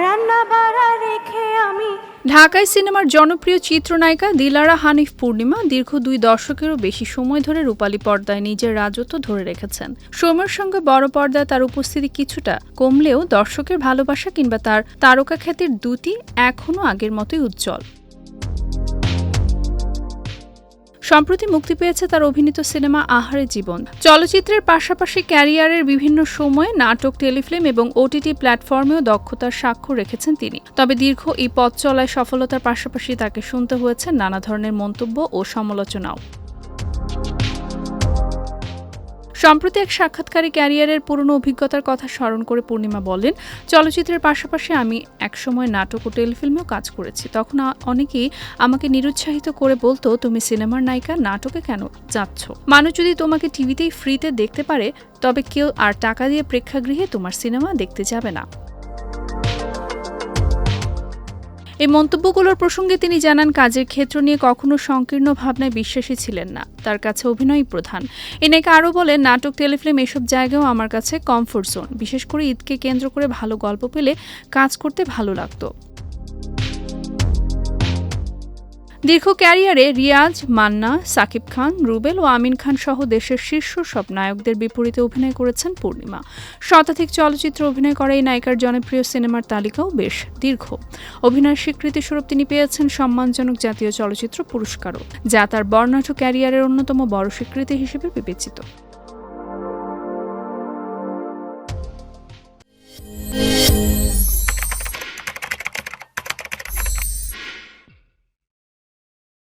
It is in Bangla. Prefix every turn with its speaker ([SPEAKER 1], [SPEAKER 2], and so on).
[SPEAKER 1] রান্না বাড়া রেখে আমি।
[SPEAKER 2] ঢাকায় সিনেমার জনপ্রিয় চিত্রনায়িকা দিলারা হানিফ পূর্ণিমা দীর্ঘ 2 দশকেরও বেশি সময় ধরে রূপালী পর্দায় নিজের রাজত্ব ধরে রেখেছেন। সময়ের সঙ্গে বড় পর্দায় তার উপস্থিতি কিছুটা কমলেও দর্শকের ভালোবাসা কিংবা তার তারকা খ্যাতির দুটি এখনও আগের মতোই উজ্জ্বল। সম্প্রতি মুক্তি পেয়েছে তার অভিনীত সিনেমা আহারে জীবন। চলচ্চিত্রের পাশাপাশি ক্যারিয়ারের বিভিন্ন সময়ে নাটক, টেলিফিল্ম এবং ওটিটি প্ল্যাটফর্মেও দক্ষতার স্বাক্ষর রেখেছেন তিনি। তবে দীর্ঘ এই পথ চলায় সফলতার পাশাপাশি তাকে শুনতে হয়েছে নানা ধরনের মন্তব্য ও সমালোচনাও। সম্প্রতি এক সাক্ষাৎকারে ক্যারিয়ারের পুরনো অভিজ্ঞতার কথা স্মরণ করে পূর্ণিমা বলেন, চলচ্চিত্রের পাশাপাশি আমি একসময় নাটক ও টেলিফিল্মেও কাজ করেছি। তখন অনেকেই আমাকে নিরুৎসাহিত করে বলতো, তুমি সিনেমার নায়িকা, নাটকে কেন যাচ্ছ? মানুষ যদি তোমাকে টিভিতেই ফ্রিতে দেখতে পারে, তবে কেউ আর টাকা দিয়ে প্রেক্ষাগৃহে তোমার সিনেমা দেখতে যাবে না। এই মন্তব্যগুলোর প্রসঙ্গে তিনি জানান, কাজের ক্ষেত্র নিয়ে কখনো সংকীর্ণ ভাবনায় বিশ্বাসী ছিলেন না। তার কাছে অভিনয়ই প্রধান। এ নায়িকা আরও বলেন, নাটক, টেলিফিল্ম এসব জায়গাও আমার কাছে কমফোর্ট জোন। বিশেষ করে ঈদকে কেন্দ্র করে ভালো গল্প পেলে কাজ করতে ভালো লাগতো। দীর্ঘ ক্যারিয়ারে রিয়াজ, মান্না, সাকিব খান, রুবেল ও আমিন খান সহ দেশের শীর্ষ সব নায়কদের বিপরীতে অভিনয় করেছেন পূর্ণিমা। শতাধিক চলচ্চিত্রে অভিনয় করা এই নায়িকার জনপ্রিয় সিনেমার তালিকাও বেশ দীর্ঘ। অভিনয়ের স্বীকৃতিস্বরূপ তিনি পেয়েছেন সম্মানজনক জাতীয় চলচ্চিত্র পুরস্কারও, যা তার বর্ণাঢ্য ক্যারিয়ারের অন্যতম বড় স্বীকৃতি হিসেবে বিবেচিত।